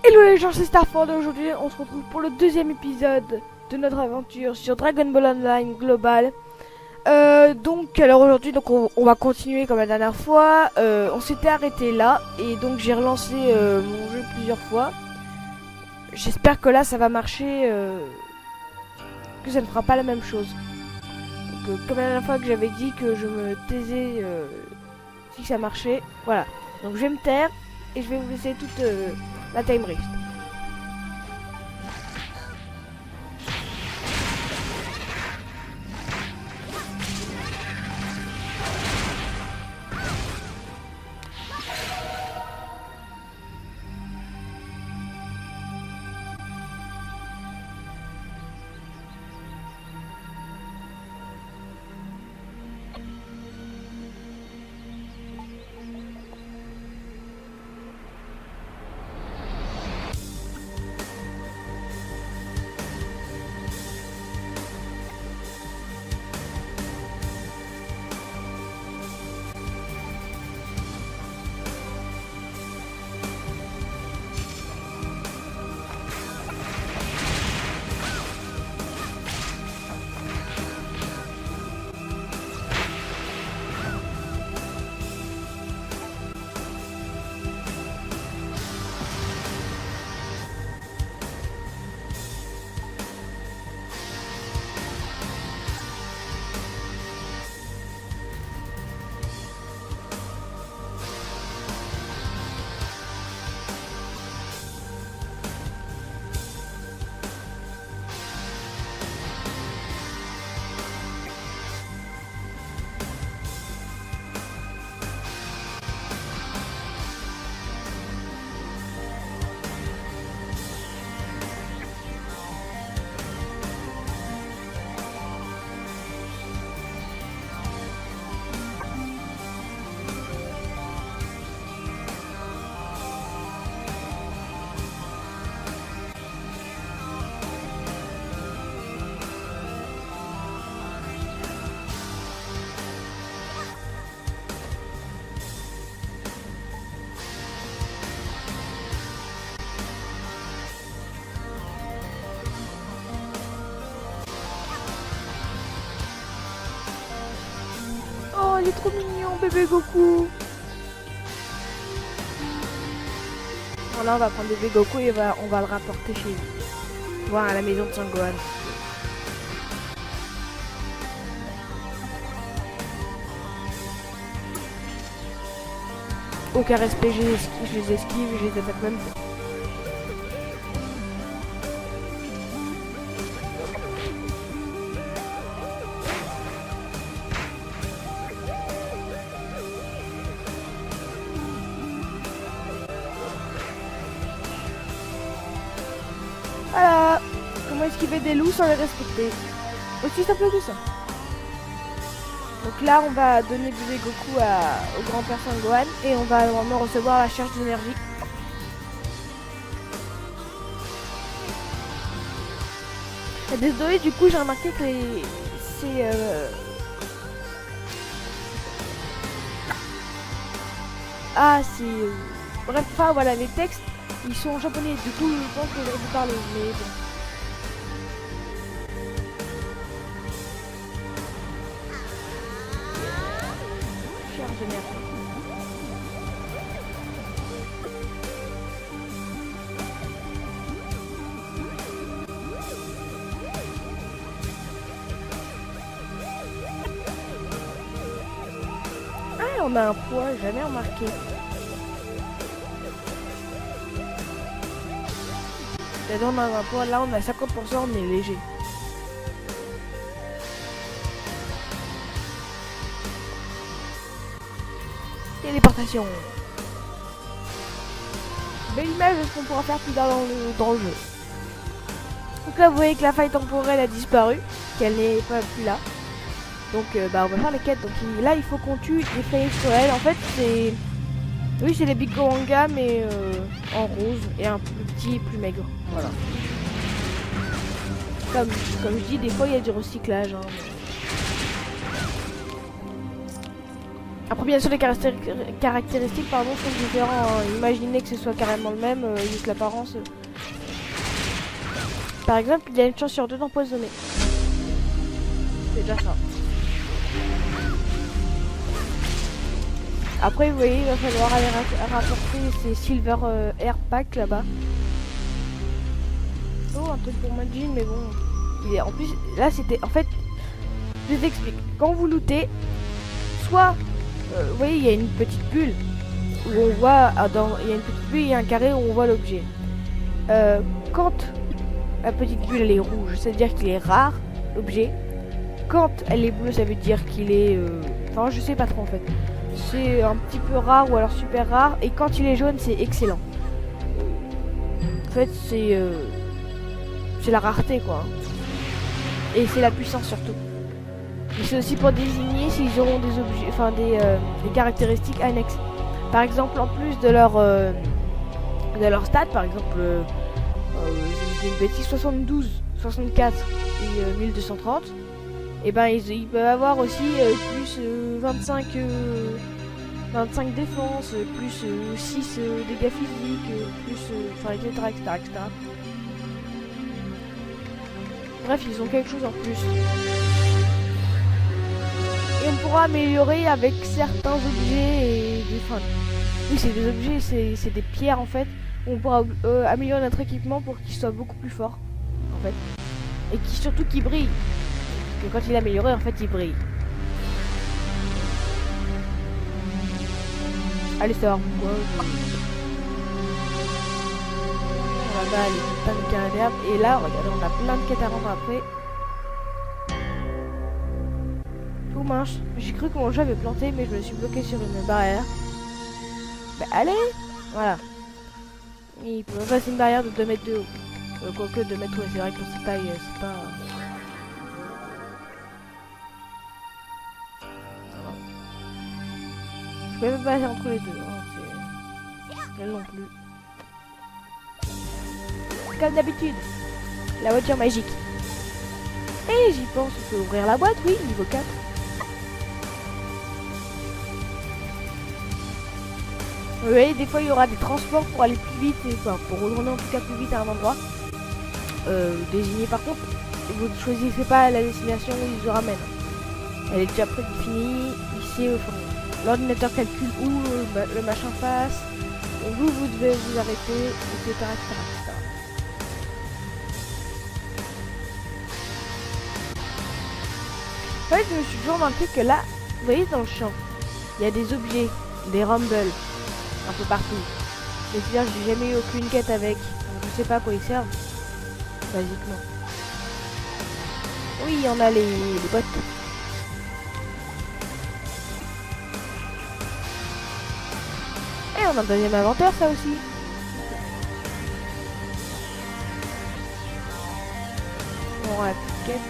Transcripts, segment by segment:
Hello les gens, c'est Starford. Aujourd'hui on se retrouve pour le deuxième épisode de notre aventure sur Dragon Ball Online Global. Alors aujourd'hui on va continuer comme la dernière fois. On s'était arrêté là et donc j'ai relancé mon jeu plusieurs fois. J'espère que là ça va marcher, que ça ne fera pas la même chose. Donc, comme la dernière fois que j'avais dit que je me taisais si ça marchait, voilà. Donc je vais me taire et je vais vous laisser toute la time rift. Oh, il est trop mignon, bébé Goku. Bon, là, on va prendre bébé Goku et on va le rapporter chez lui. Voir à la maison de Sangohan. Aucun respect, je les esquive, je les attaque même pas. Voilà. Comment esquiver des loups sans les respecter. Aussi simple que ça. Donc là, on va donner bébé Goku au grand-père Sangohan et on va vraiment recevoir la charge d'énergie. Désolé, du coup, j'ai remarqué que bref, enfin voilà, les textes, ils sont en japonais. Du coup, je pense que je vais vous parler, mais bon. Charge d'énergie. Ah, on a un poids, jamais remarqué. Là, on a un poids, là on a 50%, on est léger. Téléportation. Belle image de ce qu'on pourra faire plus tard dans le jeu. Donc là vous voyez que la faille temporelle a disparu, qu'elle n'est pas plus là. Donc on va faire les quêtes. Donc là il faut qu'on tue des failles extraterrestres. En fait c'est... Oui c'est les Big Gohanga mais en rose et un plus petit, plus maigre. Voilà. Comme je dis, des fois il y a du recyclage. Hein. Après, bien sûr, les caractéristiques pardon, sont différentes. Hein. Imaginez que ce soit carrément le même, juste l'apparence. Par exemple, il y a une chance sur 2 d'empoisonner. C'est déjà ça. Après, vous voyez, il va falloir aller rapporter ces Silver Air Pack là-bas. Oh, un truc pour Majin, mais bon. Il est, en plus, là, c'était... En fait, je vous explique. Quand vous lootez, soit... vous voyez, il y a une petite bulle où on voit... il y a une petite bulle et un carré où on voit l'objet. Quand la petite bulle, elle est rouge, ça veut dire qu'il est rare, l'objet. Quand elle est bleue, ça veut dire qu'il est... Enfin, je sais pas trop, en fait. C'est un petit peu rare ou alors super rare. Et quand il est jaune, c'est excellent. En fait, c'est la rareté, quoi. Et c'est la puissance, surtout. Mais c'est aussi pour désigner s'ils auront des objets, enfin des caractéristiques annexes. Par exemple, en plus de leur stats, par exemple, je dis une bêtise, 72, 64 et 1230. Et ben ils peuvent avoir aussi plus 25 défense, plus 6 dégâts physiques, plus enfin etc., etc. Bref, ils ont quelque chose en plus. Et on pourra améliorer avec certains objets et des... Enfin, oui, c'est des objets, c'est des pierres en fait. On pourra améliorer notre équipement pour qu'il soit beaucoup plus fort en fait. Et surtout qu'il brille. Parce que quand il est amélioré, en fait, il brille. Allez, ça va. On va aller plein de carrés d'herbe. Et là, regardez, on a plein de quêtes à rendre après. Oh mince, j'ai cru que mon jeu avait planté, mais je me suis bloqué sur une barrière. Bah allez. Voilà. Il peut passer une barrière de 2 mètres de haut. Quoique 2 mètres, ouais, c'est vrai que pour cette taille, c'est pas... Je peux même passer entre les deux, hein, c'est... Elle non plus. Comme d'habitude, la voiture magique. Et j'y pense, on peut ouvrir la boîte, oui, niveau 4. Vous voyez, des fois il y aura des transports pour aller plus vite, et, enfin, pour retourner en tout cas plus vite à un endroit. Désigné par contre, vous ne choisissez pas la destination où ils vous ramènent. Elle est déjà prédéfinie, ici au fond. L'ordinateur calcule où le machin passe, vous devez vous arrêter, etc. etc. En fait, je me suis toujours remarqué que là, vous voyez dans le champ, il y a des objets, des rumbles, un peu partout. C'est-à-dire que j'ai jamais eu aucune quête avec, donc je sais pas à quoi ils servent, basiquement. Oui, on a les bottes. Et on a un deuxième inventaire, ça aussi. Bon, la petite quête.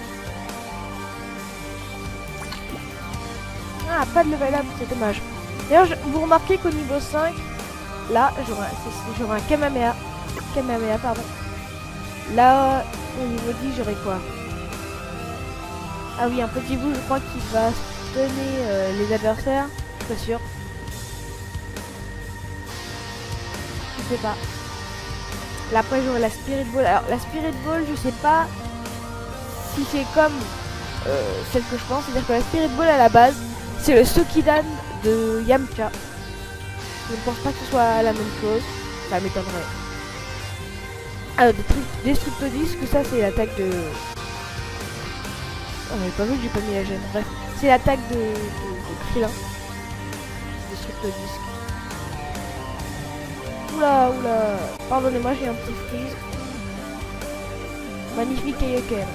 Ah, pas de level up, c'est dommage. D'ailleurs, vous remarquez qu'au niveau 5, là, j'aurai un Kamehameha. Kamehameha, pardon. Là, au niveau 10, j'aurai quoi? Ah oui, un petit bout, je crois qu'il va stunner les adversaires. Je suis pas sûr. Je sais pas. Là, après, j'aurai la Spirit Ball. Alors, la Spirit Ball, je sais pas si c'est comme celle que je pense. C'est-à-dire que la Spirit Ball, à la base, c'est le Sokidan de Yamcha. Je ne pense pas que ce soit la même chose. Ça m'étonnerait. Alors, Destructodisc, ça, c'est l'attaque de... Oh, j'avais pas vu que j'ai pas mis la gêne. Bref, c'est l'attaque de Krillin. Destructodisc. Oula, oula. Pardonnez-moi, j'ai un petit freeze. Magnifique Kaioken.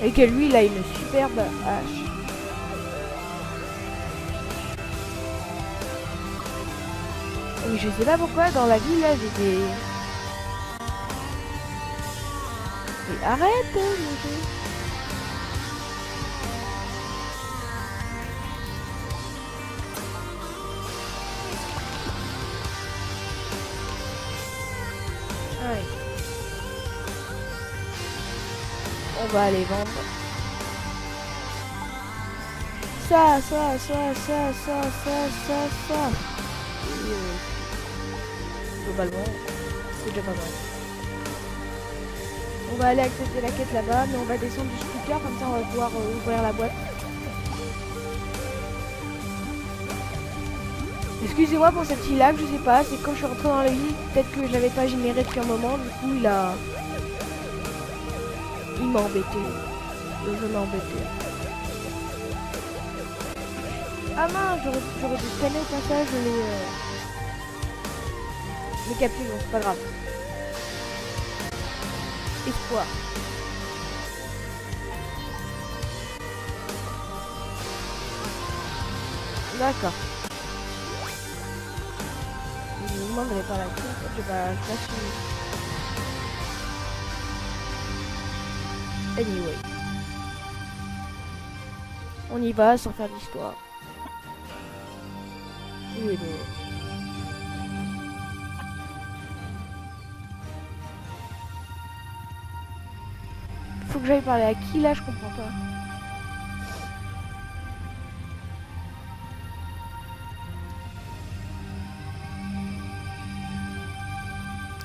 Et que lui, il a une superbe hache. Mais je sais pas pourquoi, dans la ville, là, j'ai des... Mais arrête, mon jeu. on va aller vendre ça. Et, globalement, c'est déjà pas mal. On va aller accepter la quête là-bas, mais on va descendre du scooter, comme ça on va pouvoir ouvrir la boîte. Excusez-moi pour cette lag, je sais pas, c'est quand je suis rentrée dans la vie, peut-être que je l'avais pas généré depuis un moment, du coup il m'a embêté. Le jeu m'a embêté. Ah mince, j'aurais dû scanner au passage les capsules, bon c'est pas grave. Espoir. D'accord. Je me demande d'aller par la queue, je pas suivre. Anyway. On y va sans faire d'histoire. Il est beau. Faut que j'aille parler à qui là, je comprends pas.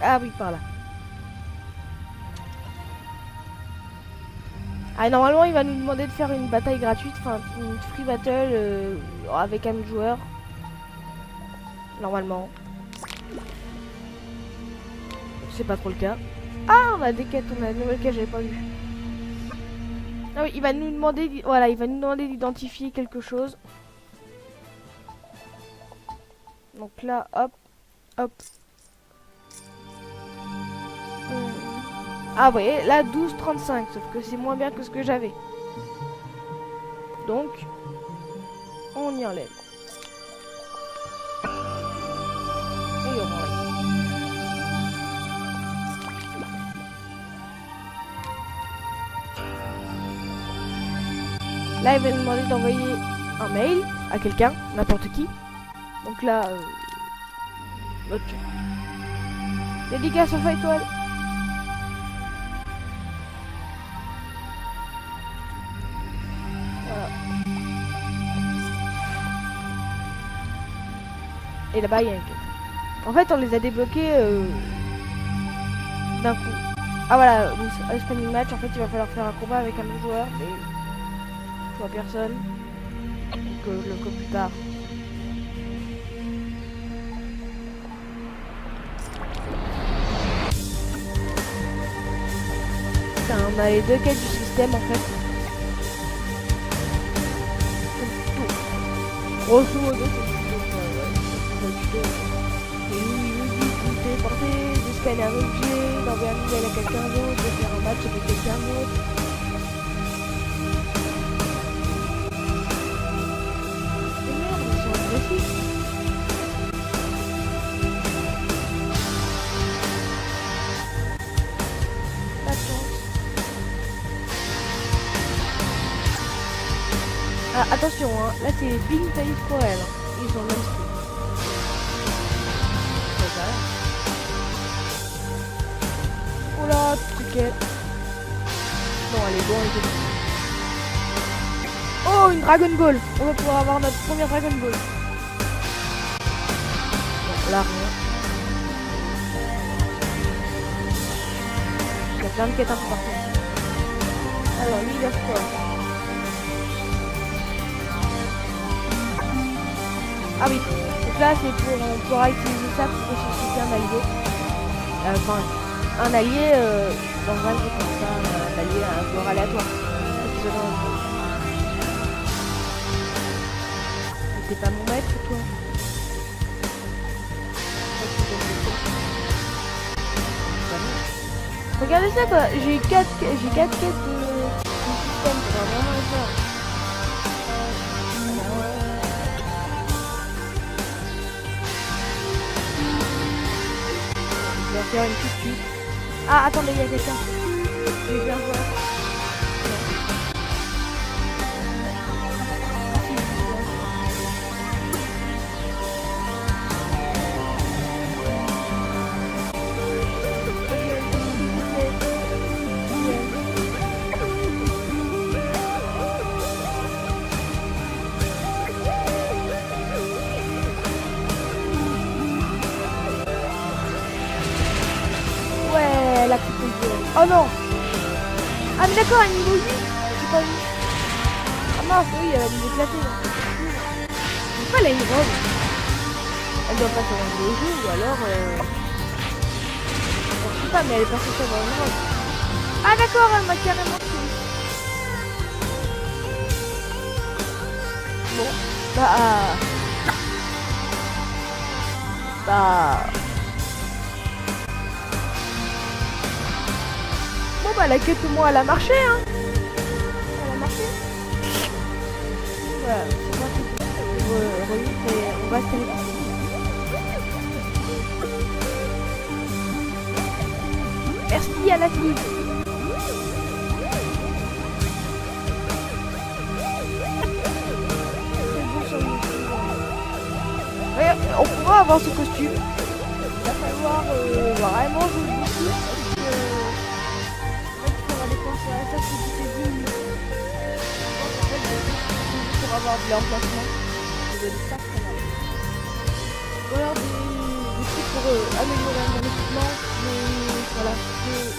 Ah oui, par là. Ah, normalement, il va nous demander de faire une bataille gratuite, enfin une free battle avec un autre joueur. Normalement. C'est pas trop le cas. Ah, on a des quêtes, on a une nouvelle quête, j'avais pas vu. Ah oui, il va nous demander, voilà, il va nous demander d'identifier quelque chose. Donc là, hop, hop. Ah, vous voyez, là 12,35, sauf que c'est moins bien que ce que j'avais. Donc, on y enlève. Et on enlève. Là, il va nous demander d'envoyer un mail à quelqu'un, n'importe qui. Donc là, ok. Dédicace au Fight Étoile. Voilà. Et là-bas, il y a une quête. En fait, on les a débloqués d'un coup. Ah voilà, le spanning match, en fait, il va falloir faire un combat avec un autre joueur, mais je vois personne. Donc je le ferai plus tard. Putain, on a les deux quêtes du système en fait. Grosso modo, c'est porter, de scanner un objet, d'envoyer un email à quelqu'un d'autre, de faire un match avec quelqu'un d'autre. Et merde, ils sont agressifs. Pas de chance. Ah, attention, hein. Là c'est les Big Face pour elle. Hein. Ils ont le même style. Oula, truquette. Non, elle est bonne, elle est bonne. Oh, une Dragon Ball. On va pouvoir avoir notre première Dragon Ball. Bon, là, rien. Il y a plein de quêtes un peu partout. Alors, leader score. Ah oui, donc là c'est pour, on pourra utiliser ça pour ressusciter un allié. Enfin, un allié dans un jeu comme ça, un allié à un joueur aléatoire. C'est pas mon maître, toi. Regardez ça quoi, j'ai 4 quêtes de système, ça va vraiment le faire. Je vais faire une petite chute. Ah, attendez, il y a quelqu'un. Je vais bien voir. Oh non. Ah mais d'accord, elle est niveau 8. J'ai pas vu. Ah mince, oui, elle va nous éclater. Pourquoi elle a une robe? Elle doit pas savoir jouer au jeu ou alors... Bon, je sais pas, mais elle est pas censée avoir une robe. Ah d'accord, elle m'a carrément tué. Bon, Bon bah la quête au moins elle a marché hein. Elle a marché. Voilà, c'est moi qui mais on va se téléporter. Merci à la fille. Ouais, on pourra avoir ce costume. Il va falloir vraiment jouer beaucoup parce que il faudra dépenser à ça c'est du début. En fait, pour avoir de l'emplacement, je vais le faire quand même. Ou alors des trucs pour améliorer mon équipement, mais voilà.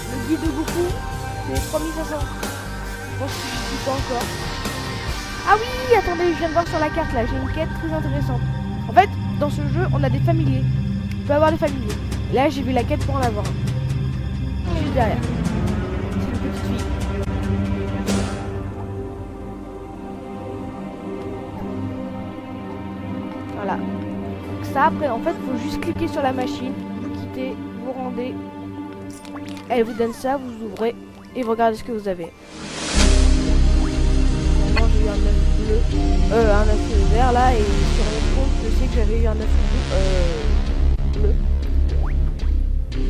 Le guide de Goku, c'est 3500. Je pense que je ne suis pas encore. Ah oui, attendez, je viens de voir sur la carte là, j'ai une quête très intéressante. En fait, dans ce jeu, on a des familiers. On peut avoir des familiers. Et là, j'ai vu la quête pour en avoir un. Juste derrière. C'est une petite fille. Voilà. Donc ça, après, en fait, il faut juste cliquer sur la machine. Vous quittez, vous rendez. Elle vous donne ça, vous ouvrez et vous regardez ce que vous avez. Normalement, j'ai eu un œuf bleu. Un œuf vert là, et sur notre compte, je sais que j'avais eu un œuf bleu. Donc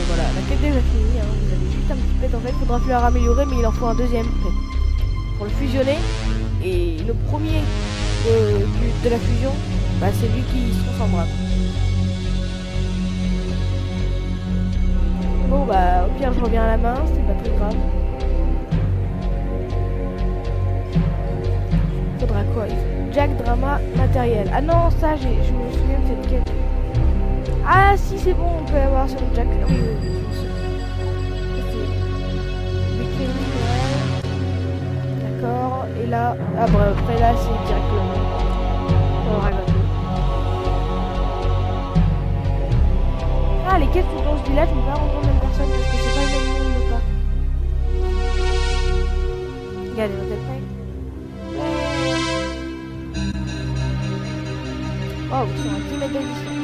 voilà, la quête est déjà finie, hein. Vous avez juste un petit pet en fait, il faudra plus la améliorer, mais il en faut un deuxième pet pour le fusionner. Et le premier de la fusion, bah, c'est lui qui se transformera. Bon bah au pire je reviens à la main, c'est pas très grave. Faudra quoi? Jack, drama, matériel. Ah non, ça je me souviens de cette quête. Ah si c'est bon, on peut avoir sur Jack. Oui, d'accord, et là... Ah bref, après là c'est directement on raconte. Ah les quêtes sont dans ce village, on va rencontrer même personne parce que c'est pas le même monde ou pas. Regardez, on est prêt. Waouh, c'est un 10 mètres de distance.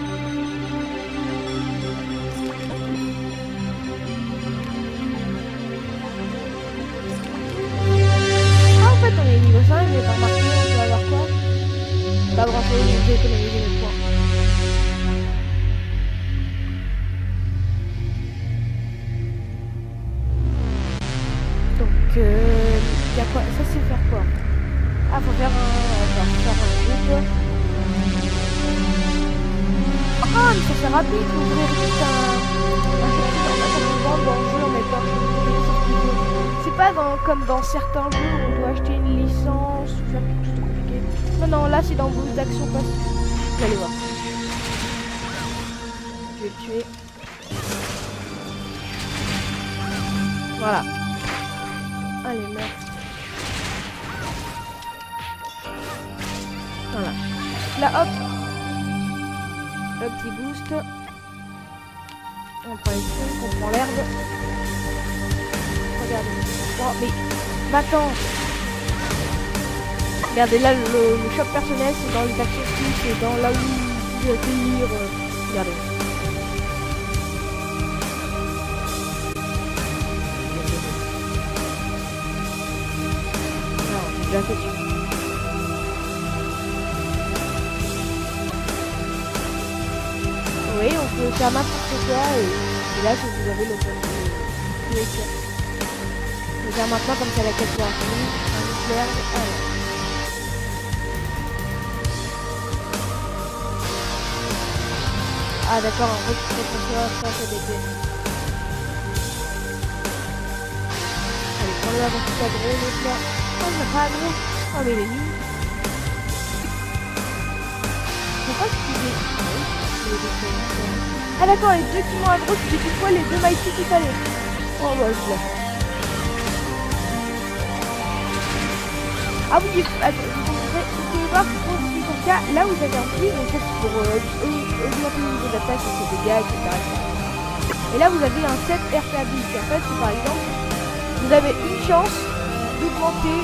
Ah, en fait, on est niveau 5, j'ai pas remarqué, on peut avoir quoi? Pas grand chose, on peut économiser les points. Donc, y a quoi? Ça, c'est faire quoi? Ah, faut faire un groupe. Ah, mais ça c'est rapide, faut ouvrir juste un jeu dans le jeu, on met pas. C'est pas comme dans certains jeux où on doit acheter une licence ou faire quelque chose de compliqué. Non, non, là c'est dans vos actions passives. Vous allez voir. Je vais le tuer. Voilà. Allez, merde. Voilà. Là, hop. Le petit boost. On prend les trucs, on prend l'herbe. Regardez. Oh, mais maintenant. Regardez là, le shop personnel, c'est dans les actions skills, c'est dans là où vous pouvez accueillir. Regardez. Non, j'ai déjà fait dessus. Oui, on peut faire n'importe quoi et là si vous avez le bon lecture. Je vais faire maintenant comme ça la quête pour un nucléaire. Ah d'accord, en fait c'est ça c'est des pièces. Allez, prends-le avant tout ça gros l'autre là. Oh il n'a pas gros. Oh mais il est nul. Pourquoi tu dis? Ah d'accord, les deux qui m'ont aggro, c'était pile poil les deux mighty qu'il fallait. Oh bah je l'ai. Ah oui, vous pouvez voir pour son cas, là vous avez un plus, donc ça c'est pour augmenter le niveau d'attaque, ses dégâts, etc. Et là vous avez un set RP ability. En fait, c'est par exemple, vous avez une chance d'augmenter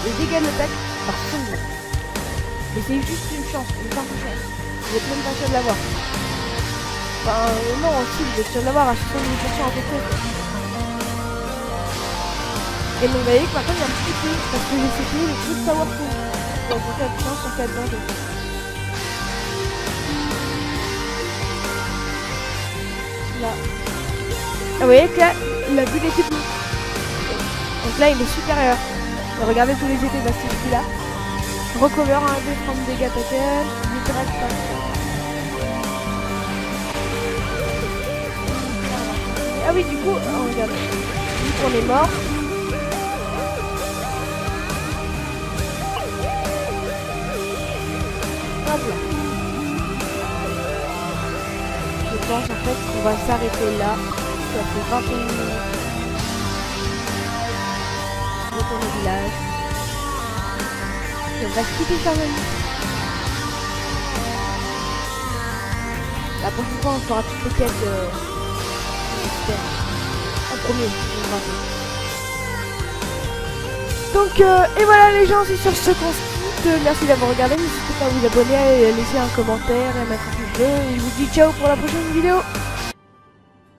les dégâts de l'attaque par 100. Mais c'est juste une chance, une simple chance. Vous êtes même pas sûr de l'avoir. Enfin, non, si, vous êtes sûr de l'avoir à 70% à peu près. Et donc, vous voyez que maintenant il y a un petit peu, parce que j'ai essayé le truc powerful pour augmenter la puissance en cas de danger. Là. Ah, vous voyez que là, la bulle était bleue. Donc là, il est supérieur. Et regardez tous les effets bassistes qu'il a. Recover 1, 2, 30 dégâts package, direct par. Ah oui, du coup, oh, regarde. Vu qu'on est mort. Hop là. Je pense en fait qu'on va s'arrêter là. Ça fait 21 minutes. Retourner au village. Et on va skipper Charmony. La prochaine fois, on fera toutes les quêtes en premier. Donc, et voilà les gens, c'est sur ce qu'on se quitte. Merci d'avoir regardé. N'hésitez pas à vous abonner, à laisser un commentaire et à mettre un pouce bleu. Et je vous dis ciao pour la prochaine vidéo.